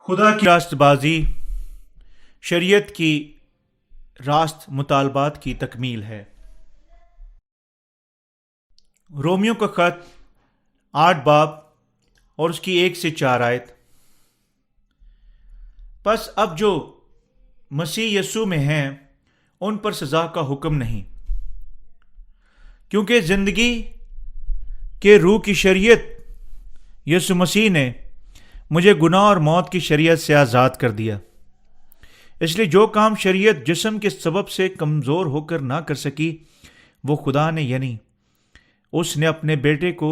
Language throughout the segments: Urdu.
خدا کی راست بازی شریعت کی راست مطالبات کی تکمیل ہے۔ رومیو کا خط 8 باب اور اس کی 1 سے 4 آیت۔ پس اب جو مسیح یسوع میں ہیں ان پر سزا کا حکم نہیں، کیونکہ زندگی کے روح کی شریعت یسوع مسیح نے مجھے گناہ اور موت کی شریعت سے آزاد کر دیا۔ اس لیے جو کام شریعت جسم کے سبب سے کمزور ہو کر نہ کر سکی، وہ خدا نے یعنی اس نے اپنے بیٹے کو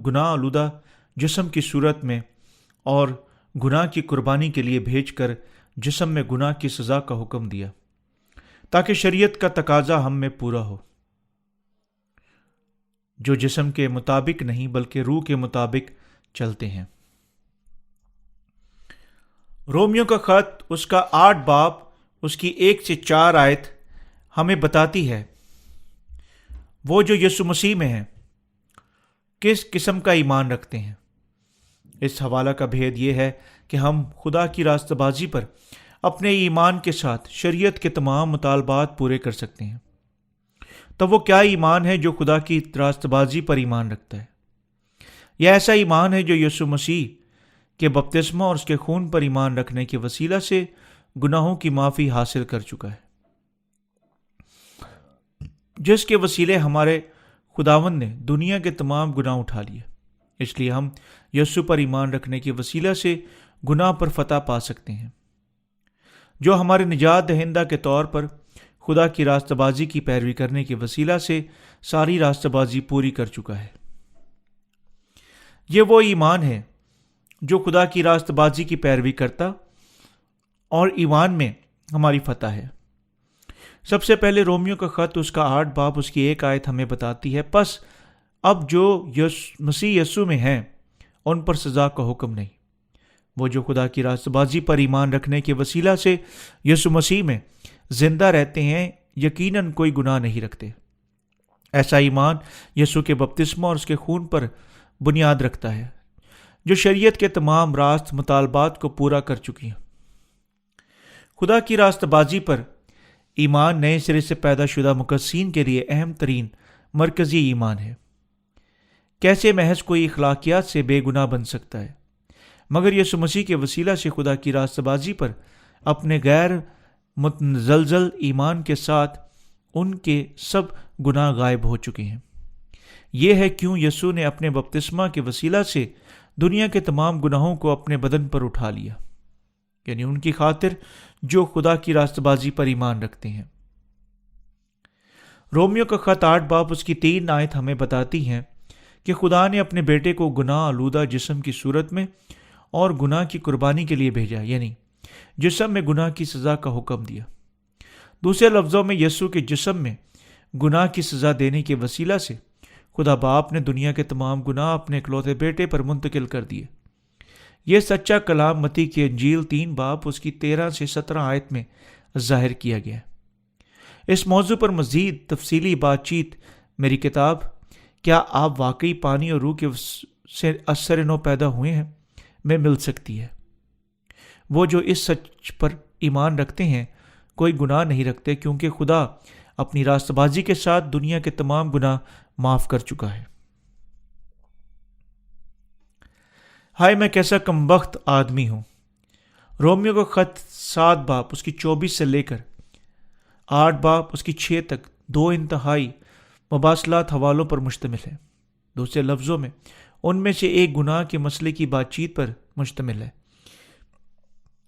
گناہ آلودہ جسم کی صورت میں اور گناہ کی قربانی کے لیے بھیج کر جسم میں گناہ کی سزا کا حکم دیا، تاکہ شریعت کا تقاضا ہم میں پورا ہو، جو جسم کے مطابق نہیں بلکہ روح کے مطابق چلتے ہیں۔ رومیو کا خط اس کا 8 باب اس کی 1 سے 4 آیت ہمیں بتاتی ہے وہ جو یسوع مسیح میں ہیں کس قسم کا ایمان رکھتے ہیں۔ اس حوالہ کا بھید یہ ہے کہ ہم خدا کی راستہ بازی پر اپنے ایمان کے ساتھ شریعت کے تمام مطالبات پورے کر سکتے ہیں۔ تو وہ کیا ایمان ہے جو خدا کی راستہ بازی پر ایمان رکھتا ہے؟ یہ ایسا ایمان ہے جو یسوع مسیح کے بپتسمہ اور اس کے خون پر ایمان رکھنے کے وسیلہ سے گناہوں کی معافی حاصل کر چکا ہے، جس کے وسیلے ہمارے خداوند نے دنیا کے تمام گناہ اٹھا لیے۔ اس لیے ہم یسوع پر ایمان رکھنے کے وسیلہ سے گناہ پر فتح پا سکتے ہیں، جو ہمارے نجات دہندہ کے طور پر خدا کی راستہ بازی کی پیروی کرنے کے وسیلہ سے ساری راستہ بازی پوری کر چکا ہے۔ یہ وہ ایمان ہے جو خدا کی راستہ بازی کی پیروی کرتا اور ایمان میں ہماری فتح ہے۔ سب سے پہلے رومیو کا خط اس کا 8 باب اس کی 1 آیت ہمیں بتاتی ہے، پس اب جو مسیح یسوع میں ہیں ان پر سزا کا حکم نہیں۔ وہ جو خدا کی راستہ بازی پر ایمان رکھنے کے وسیلہ سے یسوع مسیح میں زندہ رہتے ہیں، یقیناً کوئی گناہ نہیں رکھتے۔ ایسا ایمان یسوع کے بپتسمہ اور اس کے خون پر بنیاد رکھتا ہے، جو شریعت کے تمام راست مطالبات کو پورا کر چکی ہیں۔ خدا کی راستہ بازی پر ایمان نئے سرے سے پیدا شدہ مقدسین کے لیے اہم ترین مرکزی ایمان ہے۔ کیسے محض کوئی اخلاقیات سے بے گناہ بن سکتا ہے؟ مگر یسوع مسیح کے وسیلہ سے خدا کی راستہ بازی پر اپنے غیر متزلزل ایمان کے ساتھ ان کے سب گناہ غائب ہو چکے ہیں۔ یہ ہے کیوں یسوع نے اپنے بپتسمہ کے وسیلہ سے دنیا کے تمام گناہوں کو اپنے بدن پر اٹھا لیا، یعنی ان کی خاطر جو خدا کی راستہ بازی پر ایمان رکھتے ہیں۔ رومیو کا خط 8 باب اس کی 3 آیت ہمیں بتاتی ہیں کہ خدا نے اپنے بیٹے کو گناہ آلودہ جسم کی صورت میں اور گناہ کی قربانی کے لیے بھیجا، یعنی جسم میں گناہ کی سزا کا حکم دیا۔ دوسرے لفظوں میں یسوع کے جسم میں گناہ کی سزا دینے کے وسیلہ سے خدا باپ نے دنیا کے تمام گناہ اپنے اکلوتے بیٹے پر منتقل کر دیے۔ یہ سچا کلام متی کی انجیل 3 باب اس کی 13 سے 17 آیت میں ظاہر کیا گیا ہے۔ اس موضوع پر مزید تفصیلی بات چیت میری کتاب کیا آپ واقعی پانی اور روح کے سے اثر نو پیدا ہوئے ہیں میں مل سکتی ہے۔ وہ جو اس سچ پر ایمان رکھتے ہیں کوئی گناہ نہیں رکھتے، کیونکہ خدا اپنی راستہ بازی کے ساتھ دنیا کے تمام گناہ معاف کر چکا ہے۔ ہائے میں کیسا کمبخت آدمی ہوں۔ رومیو کا خط 7 باب اس کی 24 سے لے کر 8 باب اس کی 6 تک 2 انتہائی مباصلات حوالوں پر مشتمل ہے۔ دوسرے لفظوں میں ان میں سے ایک گناہ کے مسئلے کی بات چیت پر مشتمل ہے،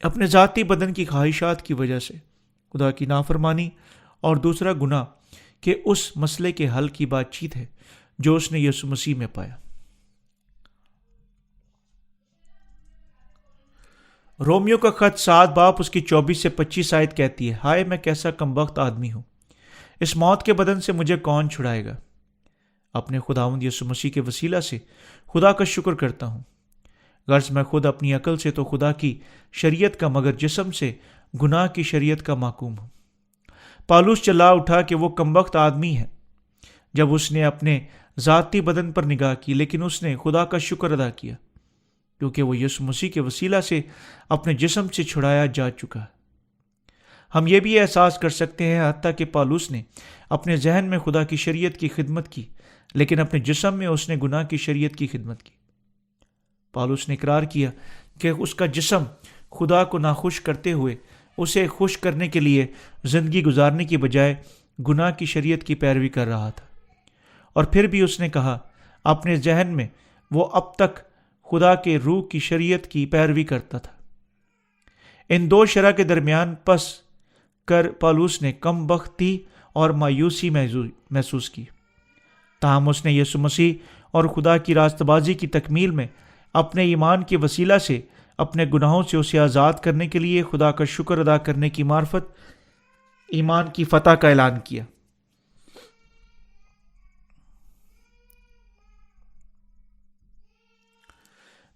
اپنے ذاتی بدن کی خواہشات کی وجہ سے خدا کی نافرمانی، اور دوسرا گناہ کہ اس مسئلے کے حل کی بات چیت ہے جو اس نے یسوع مسیح میں پایا۔ رومیو کا خط 7 باب اس کی 24 سے 25 آیت کہتی ہے، ہائے میں کیسا کمبخت آدمی ہوں، اس موت کے بدن سے مجھے کون چھڑائے گا؟ اپنے خداوند یسوع مسیح کے وسیلہ سے خدا کا شکر کرتا ہوں۔ غرض میں خود اپنی عقل سے تو خدا کی شریعت کا مگر جسم سے گناہ کی شریعت کا محکوم ہوں۔ پالوس چلا اٹھا کہ وہ کمبخت آدمی ہے جب اس نے اپنے ذاتی بدن پر نگاہ کی، لیکن اس نے خدا کا شکر ادا کیا کیونکہ وہ یسوع مسیح کے وسیلہ سے اپنے جسم سے چھڑایا جا چکا ہے۔ ہم یہ بھی احساس کر سکتے ہیں حتیٰ کہ پالوس نے اپنے ذہن میں خدا کی شریعت کی خدمت کی، لیکن اپنے جسم میں اس نے گناہ کی شریعت کی خدمت کی۔ پالوس نے اقرار کیا کہ اس کا جسم خدا کو ناخوش کرتے ہوئے اسے خوش کرنے کے لیے زندگی گزارنے کی بجائے گناہ کی شریعت کی پیروی کر رہا تھا، اور پھر بھی اس نے کہا اپنے ذہن میں وہ اب تک خدا کے روح کی شریعت کی پیروی کرتا تھا۔ ان دو شرح کے درمیان پس کر پالوس نے کم بختی اور مایوسی محسوس کی، تاہم اس نے یسوع مسیح اور خدا کی راست بازی کی تکمیل میں اپنے ایمان کے وسیلہ سے اپنے گناہوں سے اسے آزاد کرنے کے لیے خدا کا شکر ادا کرنے کی معرفت ایمان کی فتح کا اعلان کیا۔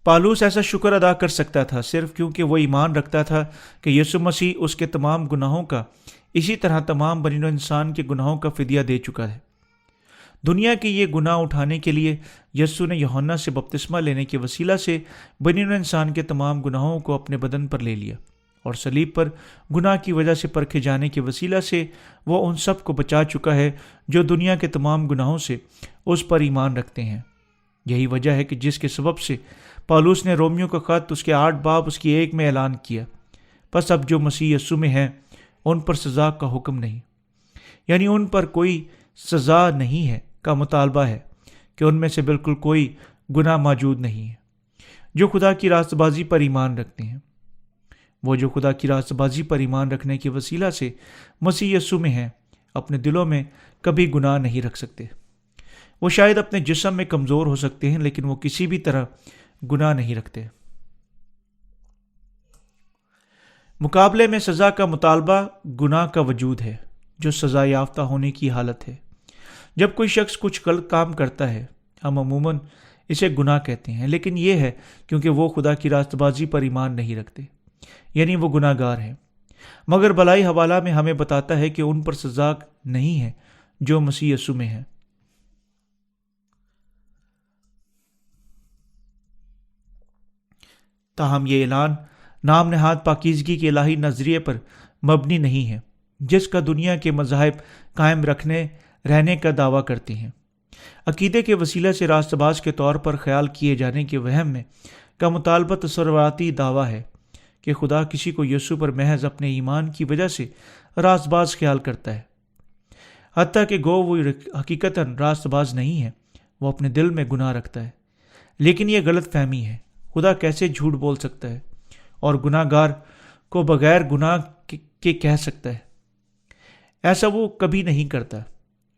پالوس ایسا شکر ادا کر سکتا تھا صرف کیونکہ وہ ایمان رکھتا تھا کہ یسوع مسیح اس کے تمام گناہوں کا اسی طرح تمام بنی نوع انسان کے گناہوں کا فدیہ دے چکا ہے۔ دنیا کے یہ گناہ اٹھانے کے لیے یسوع نے یوحنا سے بپتسمہ لینے کے وسیلہ سے بنی نوع انسان کے تمام گناہوں کو اپنے بدن پر لے لیا، اور صلیب پر گناہ کی وجہ سے پرکھے جانے کے وسیلہ سے وہ ان سب کو بچا چکا ہے جو دنیا کے تمام گناہوں سے اس پر ایمان رکھتے ہیں۔ یہی وجہ ہے کہ جس کے سبب سے پالوس نے رومیوں کا خط اس کے 8 باب اس کی 1 میں اعلان کیا، پس اب جو مسیح یسوع میں ہیں ان پر سزا کا حکم نہیں، یعنی ان پر کوئی سزا نہیں ہے کا مطالبہ ہے کہ ان میں سے بالکل کوئی گناہ موجود نہیں ہے۔ جو خدا کی راست بازی پر ایمان رکھتے ہیں، وہ جو خدا کی راست بازی پر ایمان رکھنے کے وسیلہ سے مسیح یسوع میں ہیں، اپنے دلوں میں کبھی گناہ نہیں رکھ سکتے۔ وہ شاید اپنے جسم میں کمزور ہو سکتے ہیں، لیکن وہ کسی بھی طرح گناہ نہیں رکھتے۔ مقابلے میں سزا کا مطالبہ گناہ کا وجود ہے، جو سزا یافتہ ہونے کی حالت ہے۔ جب کوئی شخص کچھ غلط کام کرتا ہے، ہم عموماً اسے گناہ کہتے ہیں، لیکن یہ ہے کیونکہ وہ خدا کی راست بازی پر ایمان نہیں رکھتے، یعنی وہ گناہ گار ہیں۔ مگر بلائی حوالہ میں ہمیں بتاتا ہے کہ ان پر سزا نہیں ہے جو مسیح یسوع میں ہے۔ تاہم یہ اعلان نام نہاد پاکیزگی کے الہی نظریے پر مبنی نہیں ہے، جس کا دنیا کے مذاہب قائم رہنے کا دعویٰ کرتے ہیں۔ عقیدے کے وسیلہ سے راست باز کے طور پر خیال کیے جانے کے وہم میں کا مطالبہ تصوراتی دعویٰ ہے کہ خدا کسی کو یسوع پر محض اپنے ایمان کی وجہ سے راست باز خیال کرتا ہے، حتیٰ کہ گو وہ حقیقتاً راست باز نہیں ہے، وہ اپنے دل میں گناہ رکھتا ہے۔ لیکن یہ غلط فہمی ہے۔ خدا کیسے جھوٹ بول سکتا ہے اور گناہ گار کو بغیر گناہ کے کہہ سکتا ہے؟ ایسا وہ کبھی نہیں کرتا۔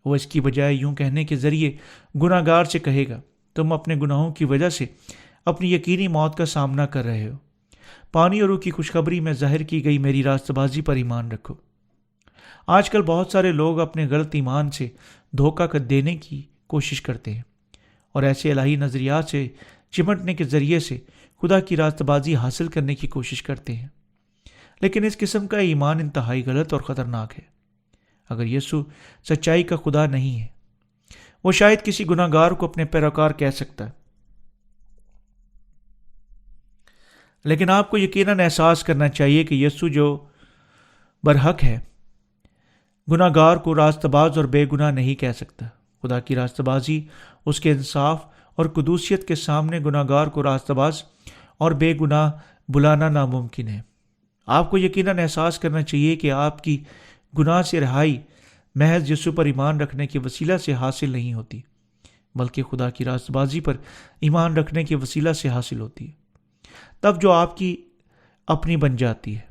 وہ اس کی بجائے یوں کہنے کے ذریعے گناہ گار سے کہے گا، تم اپنے گناہوں کی وجہ سے اپنی یقینی موت کا سامنا کر رہے ہو، پانی اور روح کی خوشخبری میں ظاہر کی گئی میری راست بازی پر ایمان رکھو۔ آج کل بہت سارے لوگ اپنے غلط ایمان سے دھوکہ دینے کی کوشش کرتے ہیں اور ایسے الہی نظریات سے چمٹنے کے ذریعے سے خدا کی راست بازی حاصل کرنے کی کوشش کرتے ہیں، لیکن اس قسم کا ایمان انتہائی غلط اور خطرناک ہے۔ اگر یسوع سچائی کا خدا نہیں ہے، وہ شاید کسی گناہ گار کو اپنے پیروکار کہہ سکتا ہے، لیکن آپ کو یقیناً احساس کرنا چاہیے کہ یسوع جو برحق ہے گناہ گار کو راست باز اور بے گناہ نہیں کہہ سکتا۔ خدا کی راست بازی اس کے انصاف اور قدوسیت کے سامنے گناہ گار کو راست باز اور بے گناہ بلانا ناممکن ہے۔ آپ کو یقیناً احساس کرنا چاہیے کہ آپ کی گناہ سے رہائی محض یسوع پر ایمان رکھنے کے وسیلہ سے حاصل نہیں ہوتی، بلکہ خدا کی راست بازی پر ایمان رکھنے کے وسیلہ سے حاصل ہوتی ہے، تب جو آپ کی اپنی بن جاتی ہے۔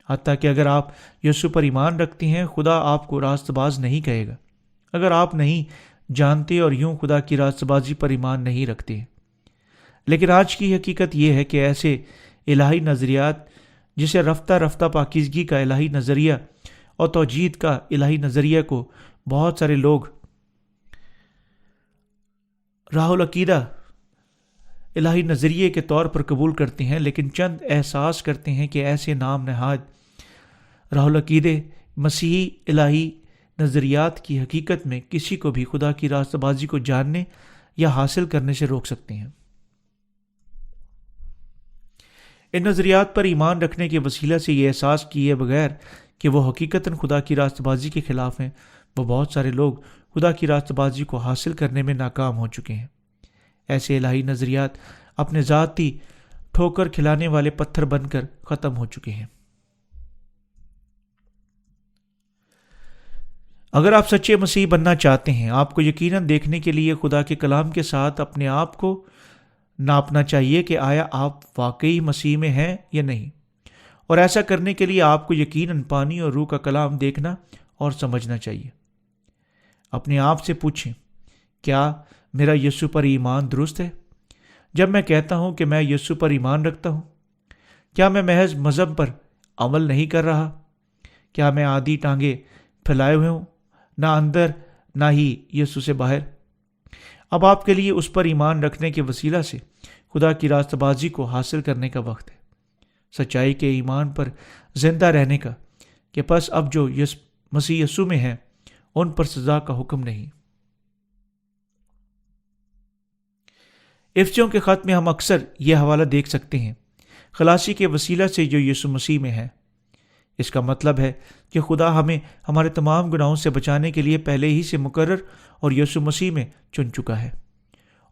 حتیٰ کہ اگر آپ یسوع پر ایمان رکھتے ہیں، خدا آپ کو راست باز نہیں کہے گا اگر آپ نہیں جانتے اور یوں خدا کی راست بازی پر ایمان نہیں رکھتے ہیں۔ لیکن آج کی حقیقت یہ ہے کہ ایسے الہی نظریات جسے رفتہ رفتہ پاکیزگی کا الہی نظریہ اور توجید کا الہی نظریہ کو بہت سارے لوگ راہ العقیدہ الہی نظریے کے طور پر قبول کرتے ہیں، لیکن چند احساس کرتے ہیں کہ ایسے نام نہاد راہ العقیدے مسیحی الہی نظریات کی حقیقت میں کسی کو بھی خدا کی راست بازی کو جاننے یا حاصل کرنے سے روک سکتے ہیں۔ ان نظریات پر ایمان رکھنے کے وسیلہ سے یہ احساس کیے بغیر کہ وہ حقیقتاً خدا کی راست بازی کے خلاف ہیں، وہ بہت سارے لوگ خدا کی راست بازی کو حاصل کرنے میں ناکام ہو چکے ہیں۔ ایسے الہی نظریات اپنے ذاتی ٹھوکر کھلانے والے پتھر بن کر ختم ہو چکے ہیں۔ اگر آپ سچے مسیح بننا چاہتے ہیں، آپ کو یقیناً دیکھنے کے لیے خدا کے کلام کے ساتھ اپنے آپ کو ناپنا چاہیے کہ آیا آپ واقعی مسیح میں ہیں یا نہیں، اور ایسا کرنے کے لیے آپ کو یقیناً پانی اور روح کا کلام دیکھنا اور سمجھنا چاہیے۔ اپنے آپ سے پوچھیں، کیا میرا یسوع پر ایمان درست ہے؟ جب میں کہتا ہوں کہ میں یسوع پر ایمان رکھتا ہوں، کیا میں محض مذہب پر عمل نہیں کر رہا؟ کیا میں آدھی ٹانگیں پھیلائے ہوئے ہوں، نہ اندر نہ ہی یسوع سے باہر؟ اب آپ کے لیے اس پر ایمان رکھنے کے وسیلہ سے خدا کی راست بازی کو حاصل کرنے کا وقت ہے، سچائی کے ایمان پر زندہ رہنے کا، کہ پس اب جو مسیح یسوع میں ہیں ان پر سزا کا حکم نہیں۔ افسیوں کے خط میں ہم اکثر یہ حوالہ دیکھ سکتے ہیں، خلاصی کے وسیلہ سے جو یسوع مسیح میں ہے۔ اس کا مطلب ہے کہ خدا ہمیں ہمارے تمام گناہوں سے بچانے کے لیے پہلے ہی سے مقرر اور یسوع مسیح میں چن چکا ہے،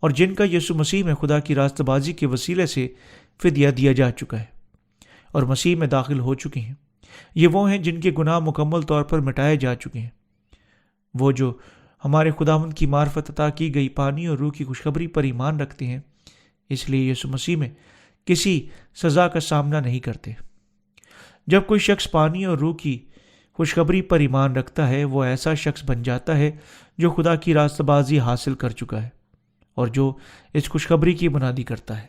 اور جن کا یسوع مسیح میں خدا کی راست بازی کے وسیلے سے فدیہ دیا جا چکا ہے اور مسیح میں داخل ہو چکے ہیں، یہ وہ ہیں جن کے گناہ مکمل طور پر مٹائے جا چکے ہیں، وہ جو ہمارے خداوند کی معرفت عطا کی گئی پانی اور روح کی خوشخبری پر ایمان رکھتے ہیں، اس لیے یسوع مسیح میں کسی سزا کا سامنا نہیں کرتے۔ جب کوئی شخص پانی اور روح کی خوشخبری پر ایمان رکھتا ہے، وہ ایسا شخص بن جاتا ہے جو خدا کی راست بازی حاصل کر چکا ہے اور جو اس خوشخبری کی بنیادی کرتا ہے۔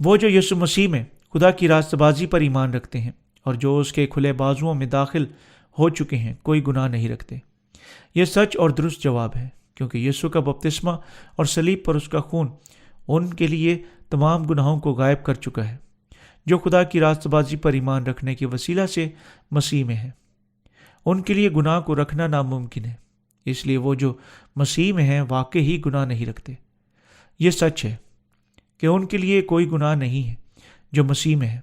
وہ جو یسوع مسیح میں خدا کی راست بازی پر ایمان رکھتے ہیں اور جو اس کے کھلے بازوؤں میں داخل ہو چکے ہیں، کوئی گناہ نہیں رکھتے۔ یہ سچ اور درست جواب ہے، کیونکہ یسوع کا بپتسمہ اور صلیب پر اس کا خون ان کے لیے تمام گناہوں کو غائب کر چکا ہے جو خدا کی راست بازی پر ایمان رکھنے کے وسیلہ سے مسیح میں ہے۔ ان کے لیے گناہ کو رکھنا ناممکن ہے، اس لیے وہ جو مسیح میں ہیں واقعی ہی گناہ نہیں رکھتے۔ یہ سچ ہے کہ ان کے لیے کوئی گناہ نہیں ہے جو مسیح میں ہے،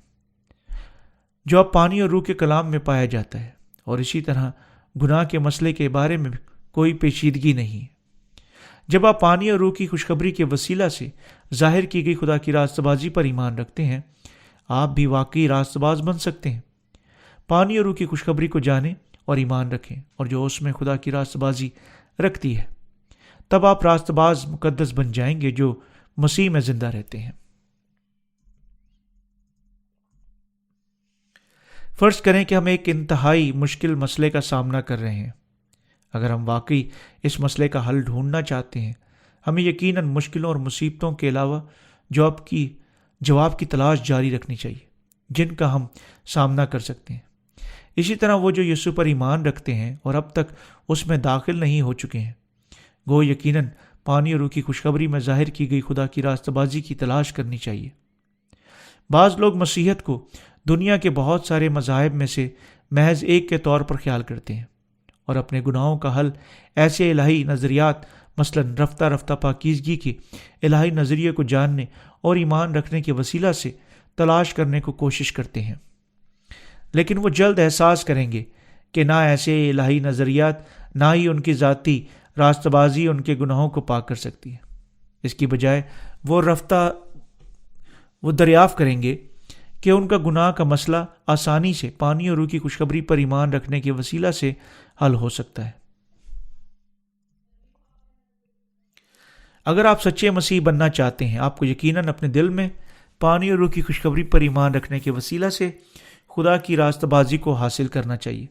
جو اب پانی اور روح کے کلام میں پایا جاتا ہے، اور اسی طرح گناہ کے مسئلے کے بارے میں کوئی پیچیدگی نہیں ہے۔ جب آپ پانی اور روح کی خوشخبری کے وسیلہ سے ظاہر کی گئی خدا کی راست بازی پر ایمان رکھتے ہیں، آپ بھی واقعی راست باز بن سکتے ہیں۔ پانی اور روح کی خوشخبری کو جانیں اور ایمان رکھیں، اور جو اس میں خدا کی راست بازی رکھتی ہے، تب آپ راست باز مقدس بن جائیں گے جو مسیح میں زندہ رہتے ہیں۔ فرض کریں کہ ہم ایک انتہائی مشکل مسئلے کا سامنا کر رہے ہیں۔ اگر ہم واقعی اس مسئلے کا حل ڈھونڈنا چاہتے ہیں، ہمیں یقیناً مشکلوں اور مصیبتوں کے علاوہ جواب کی تلاش جاری رکھنی چاہیے جن کا ہم سامنا کر سکتے ہیں۔ اسی طرح وہ جو یسوع پر ایمان رکھتے ہیں اور اب تک اس میں داخل نہیں ہو چکے ہیں، وہ یقیناً پانی اور روح کی خوشخبری میں ظاہر کی گئی خدا کی راست بازی کی تلاش کرنی چاہیے۔ بعض لوگ مسیحیت کو دنیا کے بہت سارے مذاہب میں سے محض ایک کے طور پر خیال کرتے ہیں، اور اپنے گناہوں کا حل ایسے الہی نظریات مثلاً رفتہ رفتہ پاکیزگی کے الہی نظریے کو جاننے اور ایمان رکھنے کے وسیلہ سے تلاش کرنے کو کوشش کرتے ہیں، لیکن وہ جلد احساس کریں گے کہ نہ ایسے الہی نظریات نہ ہی ان کی ذاتی راست بازی ان کے گناہوں کو پاک کر سکتی ہے۔ اس کی بجائے وہ دریافت کریں گے کہ ان کا گناہ کا مسئلہ آسانی سے پانی اور روح کی خوشخبری پر ایمان رکھنے کے وسیلہ سے حل ہو سکتا ہے۔ اگر آپ سچے مسیح بننا چاہتے ہیں، آپ کو یقیناً اپنے دل میں پانی اور روح کی خوشخبری پر ایمان رکھنے کے وسیلہ سے خدا کی راست بازی کو حاصل کرنا چاہیے۔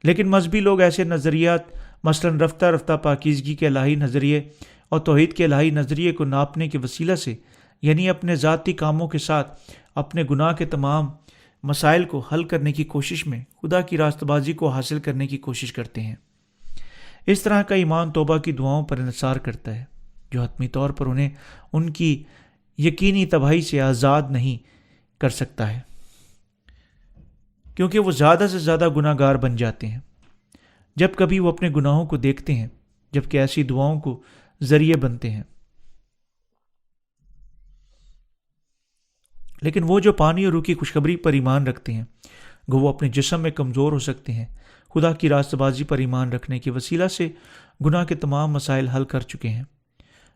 لیکن مذہبی لوگ ایسے نظریات مثلاً رفتہ رفتہ پاکیزگی کے الہی نظریے اور توحید کے الہی نظریے کو ناپنے کے وسیلہ سے، یعنی اپنے ذاتی کاموں کے ساتھ اپنے گناہ کے تمام مسائل کو حل کرنے کی کوشش میں خدا کی راست بازی کو حاصل کرنے کی کوشش کرتے ہیں۔ اس طرح کا ایمان توبہ کی دعاؤں پر انحصار کرتا ہے، جو حتمی طور پر انہیں ان کی یقینی تباہی سے آزاد نہیں کر سکتا ہے، کیونکہ وہ زیادہ سے زیادہ گناہ گار بن جاتے ہیں جب کبھی وہ اپنے گناہوں کو دیکھتے ہیں، جبکہ ایسی دعاؤں کو ذریعے بنتے ہیں۔ لیکن وہ جو پانی اور روح کی خوشخبری پر ایمان رکھتے ہیں گو وہ اپنے جسم میں کمزور ہو سکتے ہیں، خدا کی راست بازی پر ایمان رکھنے کے وسیلہ سے گناہ کے تمام مسائل حل کر چکے ہیں۔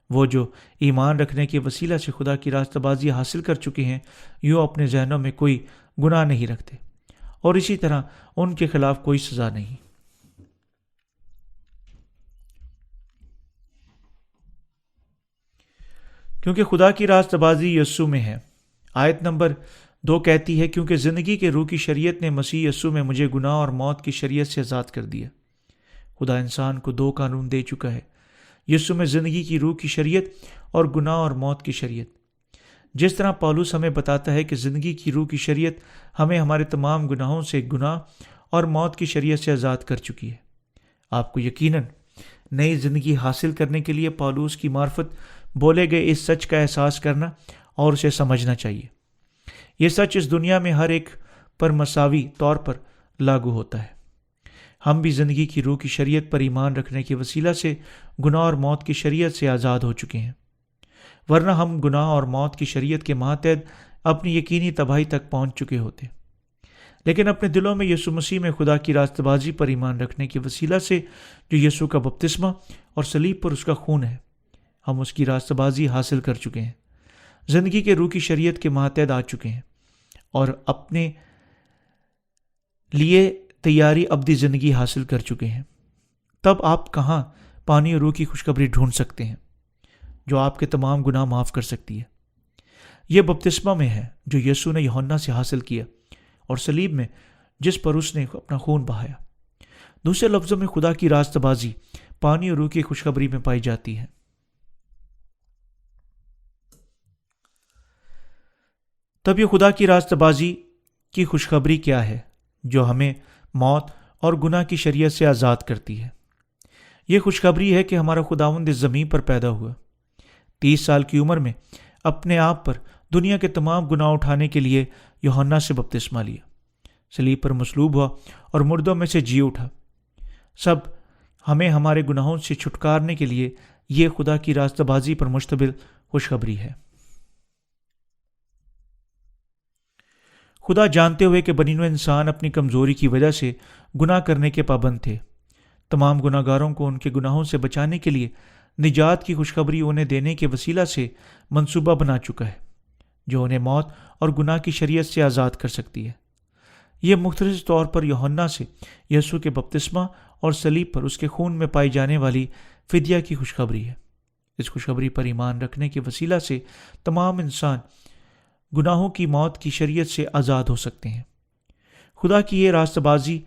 وہ جو ایمان رکھنے کے وسیلہ سے خدا کی راست بازی حاصل کر چکے ہیں یوں اپنے ذہنوں میں کوئی گناہ نہیں رکھتے، اور اسی طرح ان کے خلاف کوئی سزا نہیں۔ کیونکہ خدا کی راست بازی یسوع میں ہے۔ آیت نمبر 2 کہتی ہے، کیونکہ زندگی کے روح کی شریعت نے مسیح یسوع میں مجھے گناہ اور موت کی شریعت سے آزاد کر دیا۔ خدا انسان کو 2 قانون دے چکا ہے، یسوع میں زندگی کی روح کی شریعت اور گناہ اور موت کی شریعت۔ جس طرح پولس ہمیں بتاتا ہے کہ زندگی کی روح کی شریعت ہمیں ہمارے تمام گناہوں سے، گناہ اور موت کی شریعت سے آزاد کر چکی ہے۔ آپ کو یقیناً نئی زندگی حاصل کرنے کے لیے پولس کی معرفت بولے گئے اس سچ کا احساس کرنا اور اسے سمجھنا چاہیے۔ یہ سچ اس دنیا میں ہر ایک پر مساوی طور پر لاگو ہوتا ہے۔ ہم بھی زندگی کی روح کی شریعت پر ایمان رکھنے کے وسیلہ سے گناہ اور موت کی شریعت سے آزاد ہو چکے ہیں، ورنہ ہم گناہ اور موت کی شریعت کے ماتحت اپنی یقینی تباہی تک پہنچ چکے ہوتے۔ لیکن اپنے دلوں میں یسوع مسیح میں خدا کی راست بازی پر ایمان رکھنے کے وسیلہ سے، جو یسوع کا بپتسمہ اور صلیب پر اس کا خون ہے، ہم اس کی راست بازی حاصل کر چکے ہیں، زندگی کے روح کی شریعت کے ماتحت آ چکے ہیں اور اپنے لیے تیاری ابدی زندگی حاصل کر چکے ہیں۔ تب آپ کہاں پانی اور روح کی خوشخبری ڈھونڈ سکتے ہیں جو آپ کے تمام گناہ معاف کر سکتی ہے؟ یہ بپتسمہ میں ہے جو یسوع نے یوحنا سے حاصل کیا، اور صلیب میں جس پر اس نے اپنا خون بہایا۔ دوسرے لفظوں میں خدا کی راست بازی پانی اور روح کی خوشخبری میں پائی جاتی ہے۔ تب یہ خدا کی راست بازی کی خوشخبری کیا ہے جو ہمیں موت اور گناہ کی شریعت سے آزاد کرتی ہے؟ یہ خوشخبری ہے کہ ہمارا خداوند اس زمین پر پیدا ہوا، 30 سال کی عمر میں اپنے آپ پر دنیا کے تمام گناہ اٹھانے کے لیے یوحنا سے بپتسمہ لیا، صلیب پر مصلوب ہوا اور مردوں میں سے جی اٹھا۔ سب ہمیں ہمارے گناہوں سے چھٹکارنے کے لیے یہ خدا کی راست بازی پر مشتمل خوشخبری ہے۔ خدا جانتے ہوئے کہ بنی نوع انسان اپنی کمزوری کی وجہ سے گناہ کرنے کے پابند تھے، تمام گناہ گاروں کو ان کے گناہوں سے بچانے کے لیے نجات کی خوشخبری انہیں دینے کے وسیلہ سے منصوبہ بنا چکا ہے، جو انہیں موت اور گناہ کی شریعت سے آزاد کر سکتی ہے۔ یہ مختصر طور پر یوحنا سے یسوع کے بپتسمہ اور صلیب پر اس کے خون میں پائی جانے والی فدیہ کی خوشخبری ہے۔ اس خوشخبری پر ایمان رکھنے کے وسیلہ سے تمام انسان گناہوں کی موت کی شریعت سے آزاد ہو سکتے ہیں۔ خدا کی یہ راست بازی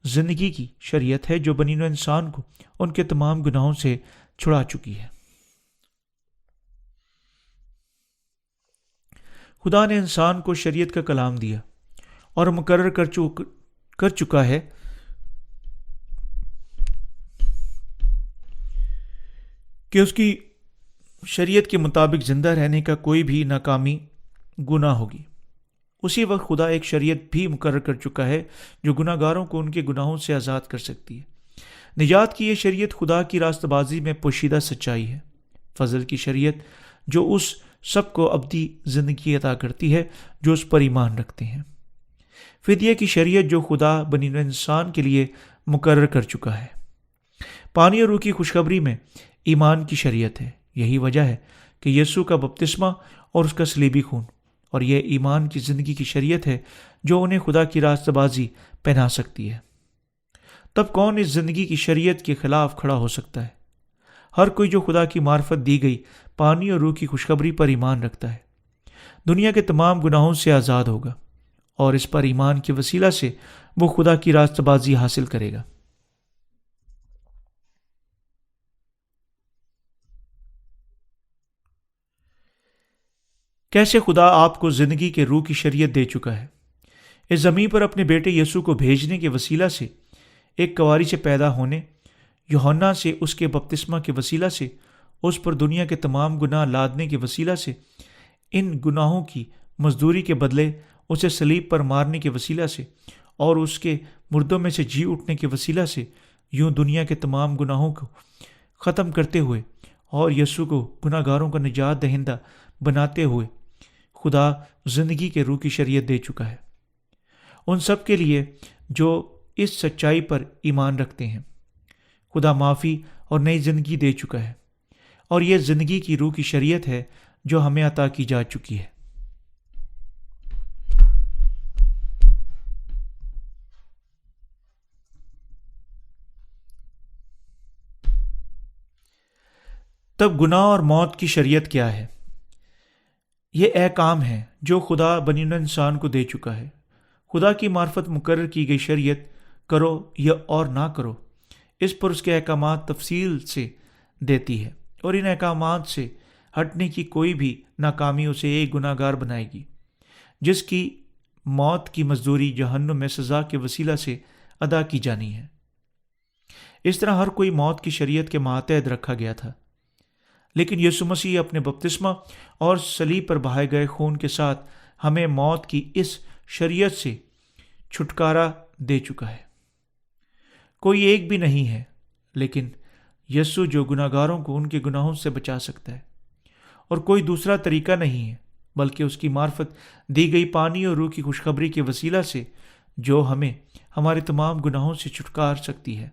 زندگی کی شریعت ہے جو بنی نوع انسان کو ان کے تمام گناہوں سے چھڑا چکی ہے۔ خدا نے انسان کو شریعت کا کلام دیا اور مقرر کر چکا ہے کہ اس کی شریعت کے مطابق زندہ رہنے کا کوئی بھی ناکامی گناہ ہوگی۔ اسی وقت خدا ایک شریعت بھی مقرر کر چکا ہے جو گناہ گاروں کو ان کے گناہوں سے آزاد کر سکتی ہے۔ نجات کی یہ شریعت خدا کی راست بازی میں پوشیدہ سچائی ہے، فضل کی شریعت جو اس سب کو ابدی زندگی عطا کرتی ہے جو اس پر ایمان رکھتے ہیں۔ فدیہ کی شریعت جو خدا بنی نوع انسان کے لیے مقرر کر چکا ہے۔ پانی اور روح کی خوشخبری میں ایمان کی شریعت ہے۔ یہی وجہ ہے کہ یسوع کا بپتسمہ اور اس کا صلیبی خون اور یہ ایمان کی زندگی کی شریعت ہے جو انہیں خدا کی راست بازی پہنا سکتی ہے۔ تب کون اس زندگی کی شریعت کے خلاف کھڑا ہو سکتا ہے؟ ہر کوئی جو خدا کی معرفت دی گئی پانی اور روح کی خوشخبری پر ایمان رکھتا ہے دنیا کے تمام گناہوں سے آزاد ہوگا، اور اس پر ایمان کے وسیلہ سے وہ خدا کی راست بازی حاصل کرے گا۔ کیسے خدا آپ کو زندگی کے روح کی شریعت دے چکا ہے؟ اس زمین پر اپنے بیٹے یسوع کو بھیجنے کے وسیلہ سے، ایک کنواری سے پیدا ہونے، یوحنا سے اس کے بپتسمہ کے وسیلہ سے، اس پر دنیا کے تمام گناہ لادنے کے وسیلہ سے، ان گناہوں کی مزدوری کے بدلے اسے صلیب پر مارنے کے وسیلہ سے، اور اس کے مردوں میں سے جی اٹھنے کے وسیلہ سے، یوں دنیا کے تمام گناہوں کو ختم کرتے ہوئے اور یسوع کو گناہ گاروں کا نجات دہندہ بناتے ہوئے خدا زندگی کے روح کی شریعت دے چکا ہے ان سب کے لیے جو اس سچائی پر ایمان رکھتے ہیں۔ خدا معافی اور نئی زندگی دے چکا ہے، اور یہ زندگی کی روح کی شریعت ہے جو ہمیں عطا کی جا چکی ہے۔ تب گناہ اور موت کی شریعت کیا ہے؟ یہ احکام ہے جو خدا بنی نوع انسان کو دے چکا ہے۔ خدا کی معرفت مقرر کی گئی شریعت کرو یا اور نہ کرو، اس پر اس کے احکامات تفصیل سے دیتی ہے، اور ان احکامات سے ہٹنے کی کوئی بھی ناکامی اسے ایک گناہ گار بنائے گی جس کی موت کی مزدوری جہنم میں سزا کے وسیلہ سے ادا کی جانی ہے۔ اس طرح ہر کوئی موت کی شریعت کے ماتحت رکھا گیا تھا، لیکن یسوع مسیح اپنے بپتسمہ اور صلیب پر بہائے گئے خون کے ساتھ ہمیں موت کی اس شریعت سے چھٹکارا دے چکا ہے۔ کوئی ایک بھی نہیں ہے لیکن یسوع جو گناہ گاروں کو ان کے گناہوں سے بچا سکتا ہے، اور کوئی دوسرا طریقہ نہیں ہے بلکہ اس کی معرفت دی گئی پانی اور روح کی خوشخبری کے وسیلہ سے جو ہمیں ہمارے تمام گناہوں سے چھٹکار سکتی ہے۔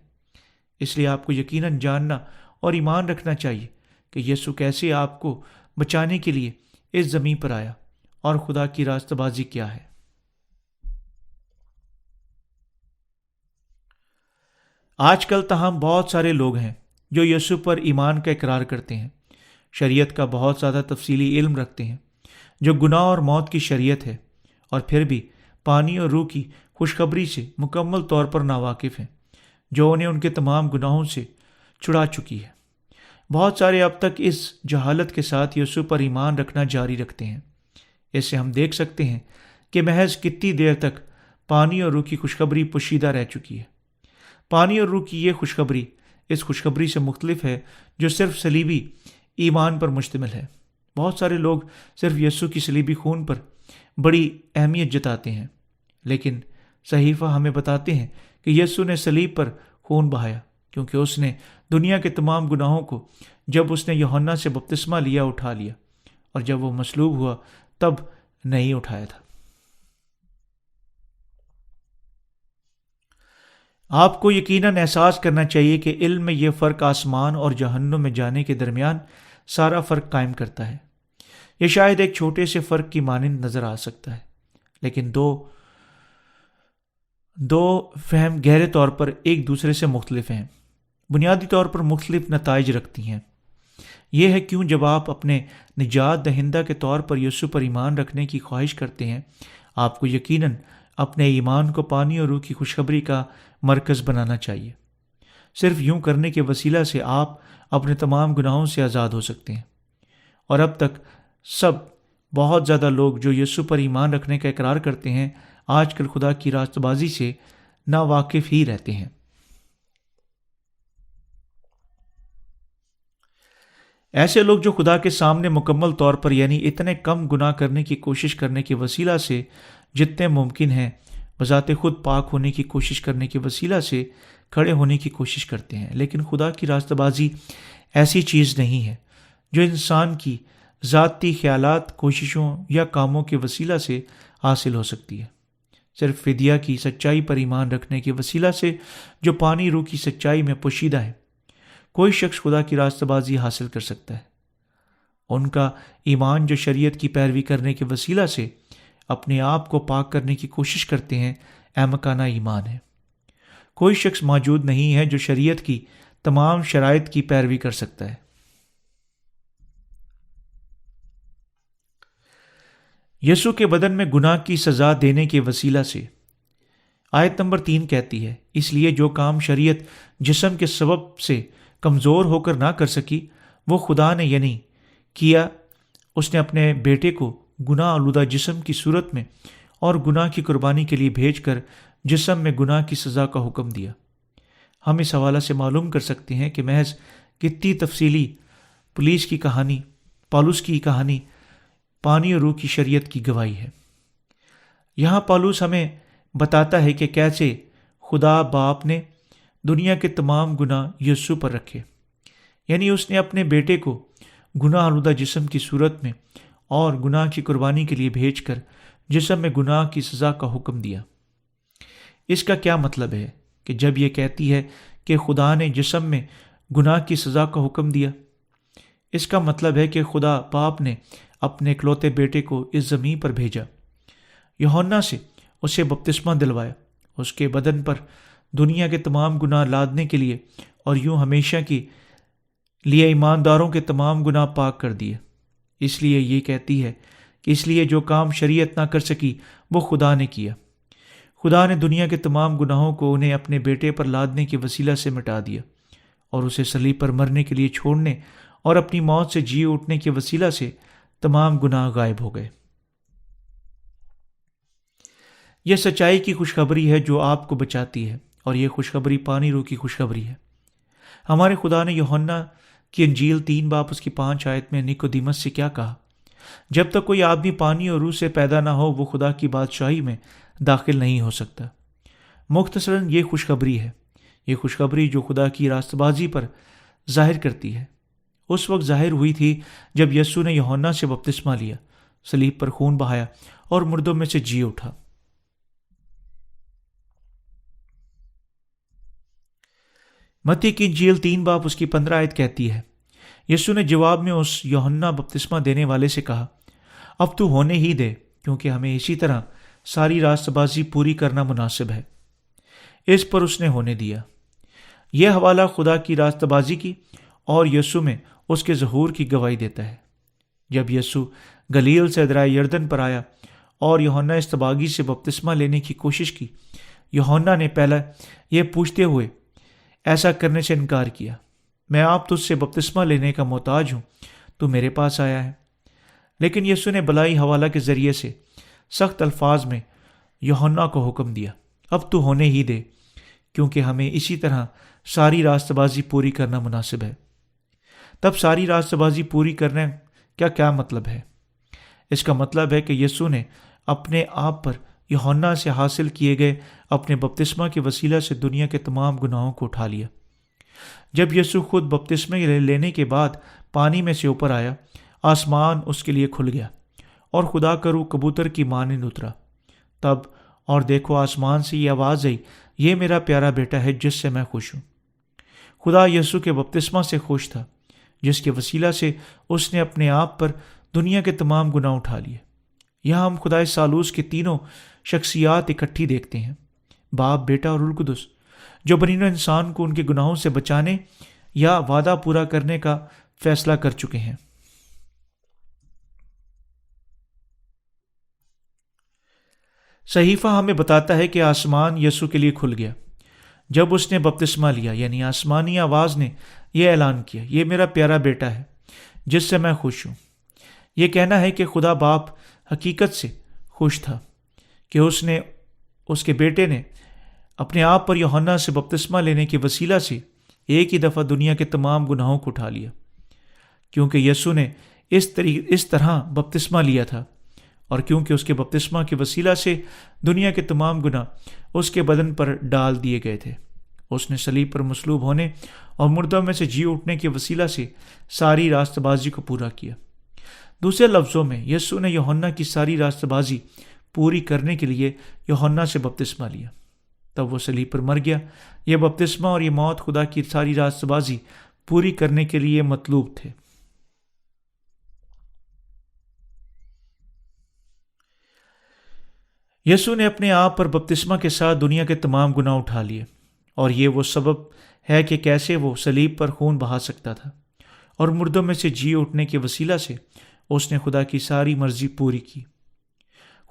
اس لیے آپ کو یقیناً جاننا اور ایمان رکھنا چاہیے کہ یسوع کیسے آپ کو بچانے کے لیے اس زمین پر آیا اور خدا کی راستہ بازی کیا ہے۔ آج کل تاہم بہت سارے لوگ ہیں جو یسوع پر ایمان کا اقرار کرتے ہیں، شریعت کا بہت زیادہ تفصیلی علم رکھتے ہیں جو گناہ اور موت کی شریعت ہے، اور پھر بھی پانی اور روح کی خوشخبری سے مکمل طور پر ناواقف ہیں جو انہیں ان کے تمام گناہوں سے چھڑا چکی ہے۔ بہت سارے اب تک اس جہالت کے ساتھ یسوع پر ایمان رکھنا جاری رکھتے ہیں۔ اس سے ہم دیکھ سکتے ہیں کہ محض کتنی دیر تک پانی اور روح کی خوشخبری پوشیدہ رہ چکی ہے۔ پانی اور روح کی یہ خوشخبری اس خوشخبری سے مختلف ہے جو صرف صلیبی ایمان پر مشتمل ہے۔ بہت سارے لوگ صرف یسوع کی صلیبی خون پر بڑی اہمیت جتاتے ہیں، لیکن صحیفہ ہمیں بتاتے ہیں کہ یسوع نے صلیب پر خون بہایا کیونکہ اس نے دنیا کے تمام گناہوں کو جب اس نے یوحنا سے بپتسمہ لیا اٹھا لیا، اور جب وہ مصلوب ہوا تب نہیں اٹھایا تھا۔ آپ کو یقیناً احساس کرنا چاہیے کہ علم میں یہ فرق آسمان اور جہنم میں جانے کے درمیان سارا فرق قائم کرتا ہے۔ یہ شاید ایک چھوٹے سے فرق کی مانند نظر آ سکتا ہے، لیکن دو فہم گہرے طور پر ایک دوسرے سے مختلف ہیں، بنیادی طور پر مختلف نتائج رکھتی ہیں۔ یہ ہے کیوں جب آپ اپنے نجات دہندہ کے طور پر یسوع پر ایمان رکھنے کی خواہش کرتے ہیں، آپ کو یقیناً اپنے ایمان کو پانی اور روح کی خوشخبری کا مرکز بنانا چاہیے۔ صرف یوں کرنے کے وسیلہ سے آپ اپنے تمام گناہوں سے آزاد ہو سکتے ہیں۔ اور اب تک بہت زیادہ لوگ جو یسوع پر ایمان رکھنے کا اقرار کرتے ہیں آج کل خدا کی راست بازی سے ناواقف ہی رہتے ہیں۔ ایسے لوگ جو خدا کے سامنے مکمل طور پر یعنی اتنے کم گناہ کرنے کی کوشش کرنے کے وسیلہ سے جتنے ممکن ہیں بذات خود پاک ہونے کی کوشش کرنے کے وسیلہ سے کھڑے ہونے کی کوشش کرتے ہیں، لیکن خدا کی راستہ بازی ایسی چیز نہیں ہے جو انسان کی ذاتی خیالات، کوششوں یا کاموں کے وسیلہ سے حاصل ہو سکتی ہے۔ صرف فدیہ کی سچائی پر ایمان رکھنے کے وسیلہ سے جو پانی روح کی سچائی میں پوشیدہ ہے کوئی شخص خدا کی راستہ بازی حاصل کر سکتا ہے۔ ان کا ایمان جو شریعت کی پیروی کرنے کے وسیلہ سے اپنے آپ کو پاک کرنے کی کوشش کرتے ہیں احمقانہ ایمان ہے۔ کوئی شخص موجود نہیں ہے جو شریعت کی تمام شرائط کی پیروی کر سکتا ہے۔ یسوع کے بدن میں گناہ کی سزا دینے کے وسیلہ سے آیت نمبر 3 کہتی ہے، اس لیے جو کام شریعت جسم کے سبب سے کمزور ہو کر نہ کر سکی وہ خدا نے یعنی کیا، اس نے اپنے بیٹے کو گناہ آلودہ جسم کی صورت میں اور گناہ کی قربانی کے لیے بھیج کر جسم میں گناہ کی سزا کا حکم دیا۔ ہم اس حوالہ سے معلوم کر سکتے ہیں کہ محض کتنی تفصیلی پالوس کی کہانی پانی اور روح کی شریعت کی گواہی ہے۔ یہاں پالوس ہمیں بتاتا ہے کہ کیسے خدا باپ نے دنیا کے تمام گناہ یسوع پر رکھے، یعنی اس نے اپنے بیٹے کو گناہ آلودہ جسم کی صورت میں اور گناہ کی قربانی کے لیے بھیج کر جسم میں گناہ کی سزا کا حکم دیا۔ اس کا کیا مطلب ہے کہ جب یہ کہتی ہے کہ خدا نے جسم میں گناہ کی سزا کا حکم دیا؟ اس کا مطلب ہے کہ خدا باپ نے اپنے اکلوتے بیٹے کو اس زمین پر بھیجا، یوحنا سے اسے بپتسمہ دلوایا، اس کے بدن پر دنیا کے تمام گناہ لادنے کے لیے، اور یوں ہمیشہ کے لیے ایمانداروں کے تمام گناہ پاک کر دیے۔ اس لیے یہ کہتی ہے کہ اس لیے جو کام شریعت نہ کر سکی وہ خدا نے کیا۔ خدا نے دنیا کے تمام گناہوں کو انہیں اپنے بیٹے پر لادنے کے وسیلہ سے مٹا دیا، اور اسے صلیب پر مرنے کے لیے چھوڑنے اور اپنی موت سے جی اٹھنے کے وسیلہ سے تمام گناہ غائب ہو گئے۔ یہ سچائی کی خوشخبری ہے جو آپ کو بچاتی ہے، اور یہ خوشخبری پانی روح کی خوشخبری ہے۔ ہمارے خدا نے یوحنا کی انجیل 3 باب اس کی 5 آیت میں نیکودیمس سے کیا کہا؟ جب تک کوئی آدمی پانی اور روح سے پیدا نہ ہو وہ خدا کی بادشاہی میں داخل نہیں ہو سکتا۔ مختصراً یہ خوشخبری ہے، یہ خوشخبری جو خدا کی راست بازی پر ظاہر کرتی ہے، اس وقت ظاہر ہوئی تھی جب یسوع نے یوحنا سے بپتسمہ لیا، صلیب پر خون بہایا اور مردوں میں سے جی اٹھا۔ متی کی انجیل 3 باب اس کی 15 آیت کہتی ہے، یسوع نے جواب میں اس یوحنا بپتسمہ دینے والے سے کہا، اب تو ہونے ہی دے، کیونکہ ہمیں اسی طرح ساری راست بازی پوری کرنا مناسب ہے۔ اس پر اس نے ہونے دیا۔ یہ حوالہ خدا کی راست بازی کی اور یسوع میں اس کے ظہور کی گواہی دیتا ہے۔ جب یسوع گلیل سے دریا یردن پر آیا اور یوحنا اصطباغی سے بپتسمہ لینے کی کوشش کی، یوحنا نے پہلا یہ پوچھتے ہوئے ایسا کرنے سے انکار کیا، میں آپ تجھ سے بپتسمہ لینے کا محتاج ہوں، تو میرے پاس آیا ہے۔ لیکن یسوع نے بلائی حوالہ کے ذریعے سے سخت الفاظ میں یوحنا کو حکم دیا، اب تو ہونے ہی دے، کیونکہ ہمیں اسی طرح ساری راست بازی پوری کرنا مناسب ہے۔ تب ساری راست بازی پوری کرنے کا کیا مطلب ہے؟ اس کا مطلب ہے کہ یسوع نے اپنے آپ پر یوحنا سے حاصل کیے گئے اپنے بپتسمہ کے وسیلہ سے دنیا کے تمام گناہوں کو اٹھا لیا۔ جب یسوع خود بپتسمہ لینے کے بعد پانی میں سے اوپر آیا، آسمان اس کے لیے کھل گیا اور خدا کا روح کبوتر کی مانند اترا۔ تب اور دیکھو آسمان سے یہ آواز آئی، یہ میرا پیارا بیٹا ہے جس سے میں خوش ہوں۔ خدا یسوع کے بپتسمہ سے خوش تھا، جس کے وسیلہ سے اس نے اپنے آپ پر دنیا کے تمام گناہ اٹھا لیے۔ یہاں ہم خدائے ثالوث کی تینوں شخصیات اکٹھی دیکھتے ہیں، باپ، بیٹا اور روح القدس، جو بنی نوع انسان کو ان کے گناہوں سے بچانے یا وعدہ پورا کرنے کا فیصلہ کر چکے ہیں۔ صحیفہ ہمیں بتاتا ہے کہ آسمان یسوع کے لیے کھل گیا جب اس نے بپتسمہ لیا، یعنی آسمانی آواز نے یہ اعلان کیا، یہ میرا پیارا بیٹا ہے جس سے میں خوش ہوں۔ یہ کہنا ہے کہ خدا باپ حقیقت سے خوش تھا کہ اس کے بیٹے نے اپنے آپ پر یوحنا سے بپتسمہ لینے کے وسیلہ سے ایک ہی دفعہ دنیا کے تمام گناہوں کو اٹھا لیا، کیونکہ یسوع نے اس طرح بپتسمہ لیا تھا، اور کیونکہ اس کے بپتسمہ کے وسیلہ سے دنیا کے تمام گناہ اس کے بدن پر ڈال دیے گئے تھے۔ اس نے صلیب پر مصلوب ہونے اور مردوں میں سے جی اٹھنے کے وسیلہ سے ساری راست بازی کو پورا کیا۔ دوسرے لفظوں میں یسوع نے یوحنا کی ساری راست بازی پوری کرنے کے لیے یوحنا سے بپتسمہ لیا، تب وہ صلیب پر مر گیا۔ یہ بپتسمہ اور یہ موت خدا کی ساری راست بازی پوری کرنے کے لیے مطلوب تھے۔ یسوع نے اپنے آپ پر بپتسمہ کے ساتھ دنیا کے تمام گناہ اٹھا لیے، اور یہ وہ سبب ہے کہ کیسے وہ صلیب پر خون بہا سکتا تھا، اور مردوں میں سے جی اٹھنے کے وسیلہ سے اس نے خدا کی ساری مرضی پوری کی۔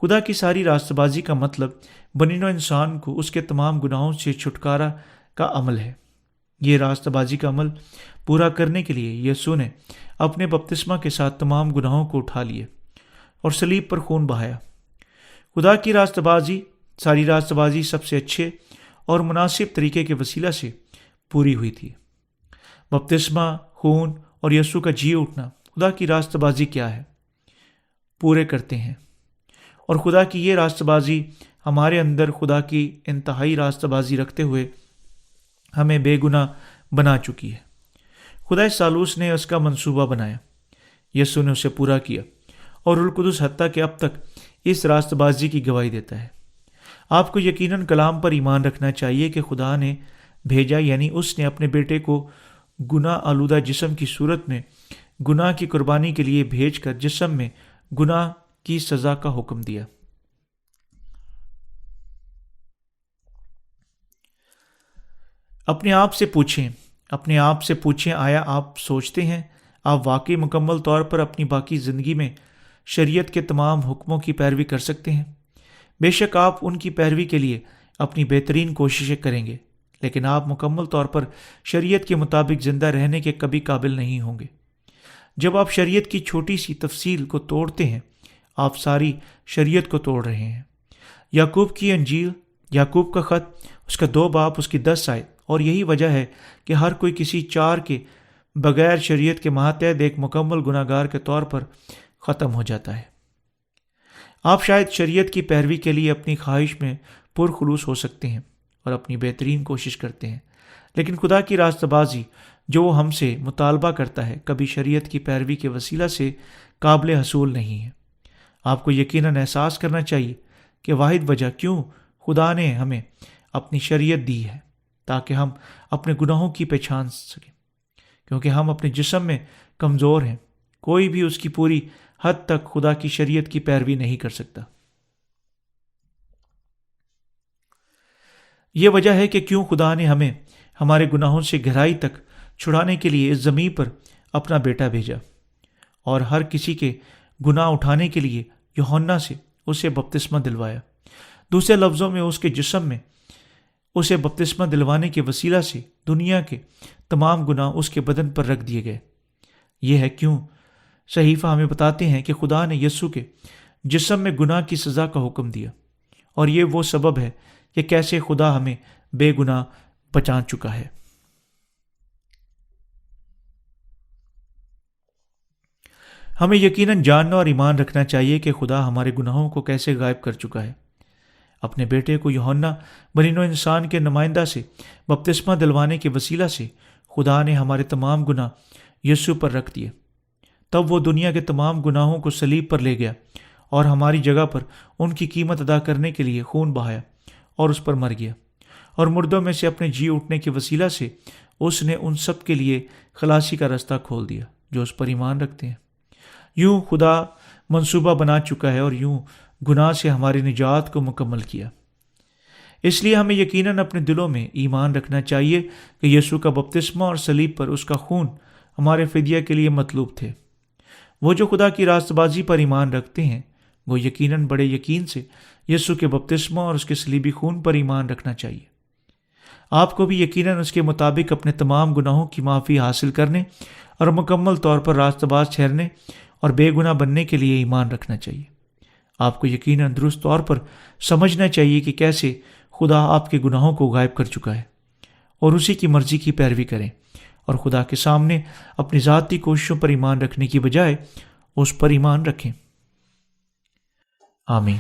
خدا کی ساری راست بازی کا مطلب بنی نوع انسان کو اس کے تمام گناہوں سے چھٹکارا کا عمل ہے۔ یہ راست بازی کا عمل پورا کرنے کے لیے یسوع نے اپنے بپتسمہ کے ساتھ تمام گناہوں کو اٹھا لیے اور صلیب پر خون بہایا۔ خدا کی راست بازی، ساری راست بازی سب سے اچھے اور مناسب طریقے کے وسیلہ سے پوری ہوئی تھی۔ بپتسمہ، خون اور یسوع کا جی اٹھنا خدا کی راست بازی کیا ہے؟ پورے کرتے ہیں، اور خدا کی یہ راست بازی ہمارے اندر خدا کی انتہائی راست بازی رکھتے ہوئے ہمیں بے گناہ بنا چکی ہے۔ خدا ثالوث نے اس کا منصوبہ بنایا، یسوع نے اسے پورا کیا، اور روح القدس حتیٰ کہ اب تک اس راست بازی کی گواہی دیتا ہے۔ آپ کو یقیناً کلام پر ایمان رکھنا چاہیے کہ خدا نے بھیجا، یعنی اس نے اپنے بیٹے کو گناہ آلودہ جسم کی صورت میں گناہ کی قربانی کے لیے بھیج کر جسم میں گناہ کی سزا کا حکم دیا۔ اپنے آپ سے پوچھیں آیا آپ سوچتے ہیں آپ واقعی مکمل طور پر اپنی باقی زندگی میں شریعت کے تمام حکموں کی پیروی کر سکتے ہیں؟ بے شک آپ ان کی پیروی کے لیے اپنی بہترین کوششیں کریں گے، لیکن آپ مکمل طور پر شریعت کے مطابق زندہ رہنے کے کبھی قابل نہیں ہوں گے۔ جب آپ شریعت کی چھوٹی سی تفصیل کو توڑتے ہیں، آپ ساری شریعت کو توڑ رہے ہیں۔ یعقوب کی انجیل، یعقوب کا خط، اس کا 2 باب، اس کی 10 آیت، اور یہی وجہ ہے کہ ہر کوئی کسی 4 کے بغیر شریعت کے ماتحت ایک مکمل گناہ گار کے طور پر ختم ہو جاتا ہے۔ آپ شاید شریعت کی پیروی کے لیے اپنی خواہش میں پرخلوص ہو سکتے ہیں اور اپنی بہترین کوشش کرتے ہیں، لیکن خدا کی راستہ بازی جو وہ ہم سے مطالبہ کرتا ہے کبھی شریعت کی پیروی کے وسیلہ سے قابل حصول نہیں ہے۔ آپ کو یقیناً احساس کرنا چاہیے کہ واحد وجہ کیوں خدا نے ہمیں اپنی شریعت دی ہے تاکہ ہم اپنے گناہوں کی پہچان سکیں، کیونکہ ہم اپنے جسم میں کمزور ہیں۔ کوئی بھی اس کی پوری حد تک خدا کی شریعت کی پیروی نہیں کر سکتا۔ یہ وجہ ہے کہ کیوں خدا نے ہمیں ہمارے گناہوں سے گہرائی تک چھڑانے کے لیے اس زمین پر اپنا بیٹا بھیجا، اور ہر کسی کے گناہ اٹھانے کے لیے یوحنا سے اسے بپتسمہ دلوایا۔ دوسرے لفظوں میں اس کے جسم میں اسے بپتسمہ دلوانے کے وسیلہ سے دنیا کے تمام گناہ اس کے بدن پر رکھ دیے گئے۔ یہ ہے کیوں صحیفہ ہمیں بتاتے ہیں کہ خدا نے یسوع کے جسم میں گناہ کی سزا کا حکم دیا، اور یہ وہ سبب ہے کہ کیسے خدا ہمیں بے گناہ بچا چکا ہے۔ ہمیں یقیناً جاننا اور ایمان رکھنا چاہیے کہ خدا ہمارے گناہوں کو کیسے غائب کر چکا ہے۔ اپنے بیٹے کو یوحنا بنی نوع انسان کے نمائندہ سے بپتسمہ دلوانے کے وسیلہ سے خدا نے ہمارے تمام گناہ یسوع پر رکھ دیے۔ تب وہ دنیا کے تمام گناہوں کو صلیب پر لے گیا اور ہماری جگہ پر ان کی قیمت ادا کرنے کے لیے خون بہایا اور اس پر مر گیا، اور مردوں میں سے اپنے جی اٹھنے کے وسیلہ سے اس نے ان سب کے لیے خلاصی کا رستہ کھول دیا جو اس پر ایمان رکھتے ہیں۔ یوں خدا منصوبہ بنا چکا ہے اور یوں گناہ سے ہماری نجات کو مکمل کیا۔ اس لیے ہمیں یقیناً اپنے دلوں میں ایمان رکھنا چاہیے کہ یسوع کا بپتسمہ اور صلیب پر اس کا خون ہمارے فدیہ کے لیے مطلوب تھے۔ وہ جو خدا کی راست بازی پر ایمان رکھتے ہیں وہ یقیناً بڑے یقین سے یسوع کے بپتسمہ اور اس کے صلیبی خون پر ایمان رکھنا چاہیے۔ آپ کو بھی یقیناً اس کے مطابق اپنے تمام گناہوں کی معافی حاصل کرنے اور مکمل طور پر راست باز ٹھہرنے اور بے گناہ بننے کے لیے ایمان رکھنا چاہیے۔ آپ کو یقیناً درست طور پر سمجھنا چاہیے کہ کیسے خدا آپ کے گناہوں کو غائب کر چکا ہے، اور اسی کی مرضی کی پیروی کریں اور خدا کے سامنے اپنی ذاتی کوششوں پر ایمان رکھنے کی بجائے اس پر ایمان رکھیں۔ آمین۔